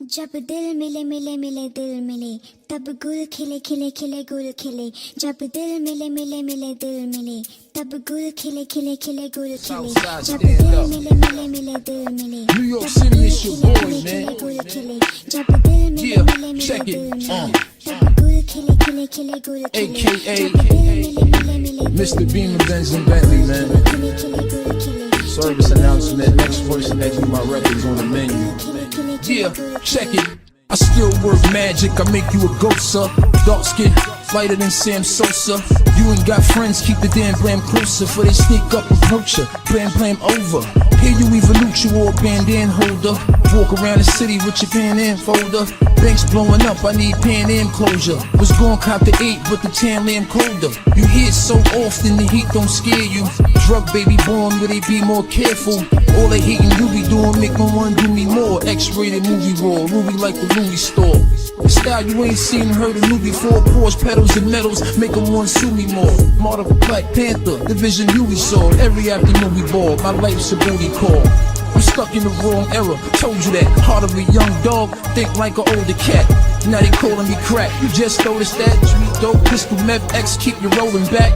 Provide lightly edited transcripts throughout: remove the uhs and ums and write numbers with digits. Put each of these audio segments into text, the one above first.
जब दिल मिले मिले मिले दिल मिले तब गुल खिले खिले खिले गुल खिले जब दिल मिले मिले मिले दिल मिले तब गुल खिले खिले खिले गुल खिले जब दिल मिले मिले मिले दिल मिले New York City, it's your boy, man. गुल खिले जब दिल मिले मिले मिले दिल मिले तब गुल खिले खिले खिले गुल खिले AKA Mr. Beamer, Benz and Bentley, man. Service announcement. Next person next to my records on the menu. Yeah, check it. I still work magic. I make you a ghost, sir. Dark skin, lighter than Sam Sosa. You ain't got friends, keep the damn blam closer. For they sneak up and approach ya. Blam over. Here you evolute, you all bandana holder. Walk around the city with your Pan Am folder. Banks blowing up, I need Pan Am closure. Was gon' cop the 8, but the tan lamb colder. You hear it so often, the heat don't scare you. Drug baby born, where they be more careful. All the hating you be doing make no one do me more. X-rated movie raw, movie like the movie store. The style you ain't seen, heard of new before. Porsche pedals and medals, make them want to sue me more. Martyr for Black Panther, the vision you we saw. Every afternoon we ball, my life's a booty call. I'm stuck in the wrong era, told you that. Heart of a young dog, think like an older cat. Now they calling me crack, you just noticed that. Sweet dope, pistol, meth, X, keep you rolling back.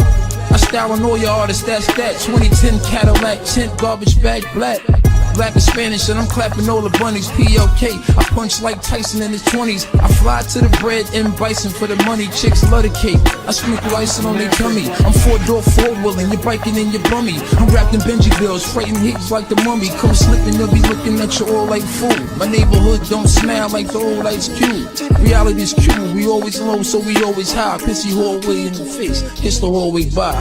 I style on all your artists, that's that. 2010 Cadillac, tint, garbage bag, black. Black and Spanish, and I'm clapping all the bunnies. PLK, I punch like Tyson in his 20s. I fly to the bread and bison for the money. Chicks love the cake. I sprinkle icing on their tummy. I'm four-door, four-wheeling, you're biking in your bummy. I'm wrapped in Benji bills, freighting hits like the mummy. Come slipping, they'll be looking at you all like fool. My neighborhood don't smile like the old Ice Cube. Reality's cute, we always low, so we always high. Pissy hallway in the face, kiss the hallway by.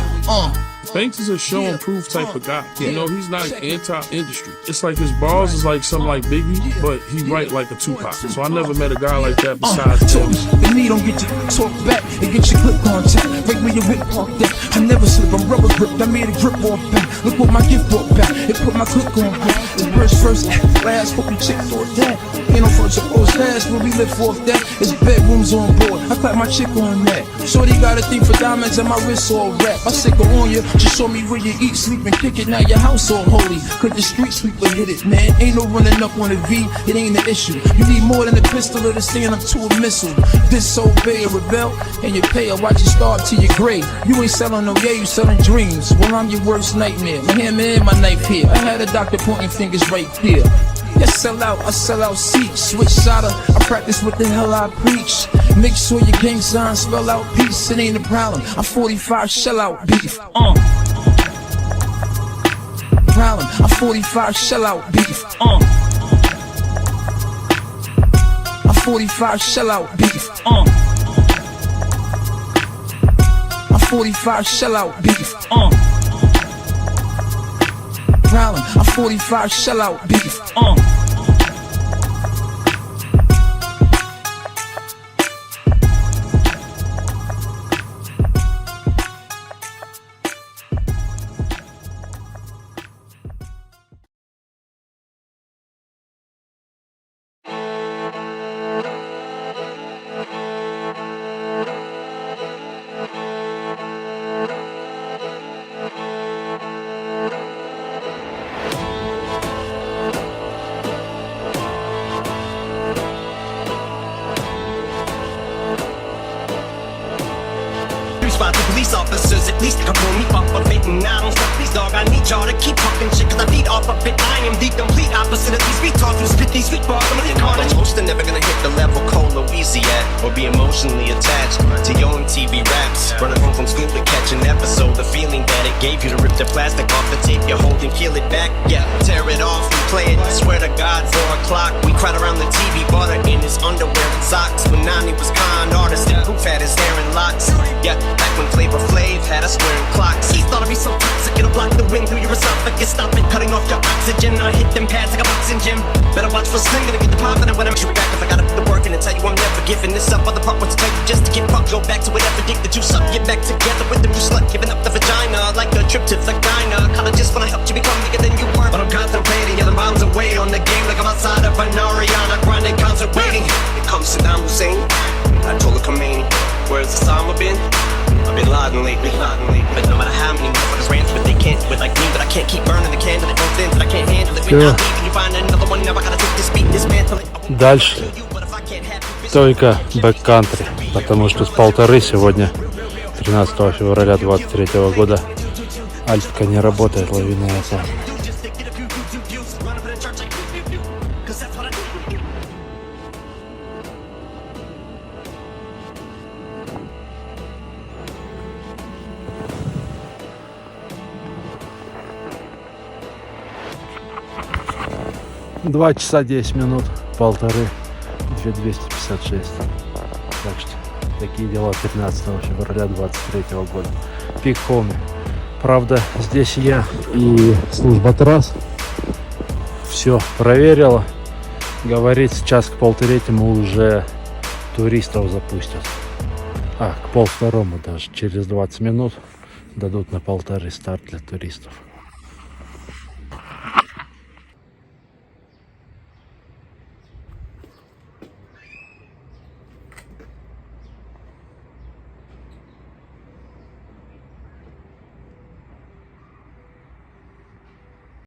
Banks is a show and proof type of guy. You know, he's not anti-industry. It's like his bars is like something like Biggie, but he write like a Tupac. So I never met a guy like that besides him. The knee don't get you talk back, it get your clip contact. Right where your whip parked at. I never slip, I'm rubber gripped. I made a grip off back. Look what my gift brought back. It put my click on back. It's burst first, last, hope you chick thought that. Ain't no first or post last, where we live off that. It's bedrooms on board, I clap my chick on that. Shorty got a thing for diamonds and my wrist all wrapped. I sick her on you, just show me where you eat, sleep and kick it. Now your house all holy, cause the street sweeper hit it, man. Ain't no running up on a V, it ain't an issue. You need more than a pistol or to stand up to a missile. Disobey or rebel, and you pay or watch you starve to your grave. You ain't selling no yeah, you selling dreams. Well, I'm your worst nightmare. My hammer and my knife here. I had a doctor pointing fingers right there. Yeah, I sell out seats. Switch solder, I practice what the hell I preach. Make sure your gang signs spell out peace. It ain't a problem, I'm 45 shell out beef. Problem, I'm 45 shell out beef. I'm 45 shell out beef. I'm 45 shell out beef. Problem, I'm 45 shell out beef. By the police officers, at least come on me off of it. And I don't stop, please dog, I need y'all to keep talking shit, cause I feed off of it. I am the complete opposite of these retards who spit these sweet bars. I'm a carnage. Most are never gonna hit the level Cole Easy at, or be emotionally attached to your MTV raps. Running home from school to catch an episode, the feeling that it gave you to rip the plastic off the tape you hold and peel it back. Yeah, tear it off and play it. Swear to God, 4 o'clock, we cried around the TV, butter in his underwear and socks. When Nani was con artist and Poof had his hair in locks. Yeah, back when Flavor Flav had us wearing clocks. He thought I'd be so toxic, it'll block the wind through your esophagus. Stop it, cutting off your oxygen. I hit them pads like a boxing gym. Better watch for sling, gonna get the pop and when I'm shoot back. If I gotta put the work in and tell you I'm never giving this up. Other part wants to tell you just to get fucked. Go back to whatever dick that you suck. Get back together with them, you slut. Giving up the vagina like a trip to the gynecologist when I helped you become bigger than you were. But I'm contemplating, yelling miles away on the game like I'm outside of an Ariana Grande concert waiting. It comes to Saddam Hussein, I told her Khomeini, where's Osama been? I've been lying lately, but no matter how many motherfuckers rant with, they can't do it like me. But I can't keep burning the candle at both ends, and I can't handle it without leaving. You find another one, now I gotta take this beat, dismantle it. Дальше только бэккантри, потому что с 1,5 сегодня, 13 февраля 2023 года, альпка не работает, лавинная опасность. Два часа 10 минут, 1,5, 256. Так что такие дела 13 февраля 2023 года. Пик Хоми. Правда, здесь я и служба трасс все проверила. Говорит, сейчас к 1,3 уже туристов запустят. К 1,2 даже. Через 20 минут дадут на 1,5 старт для туристов.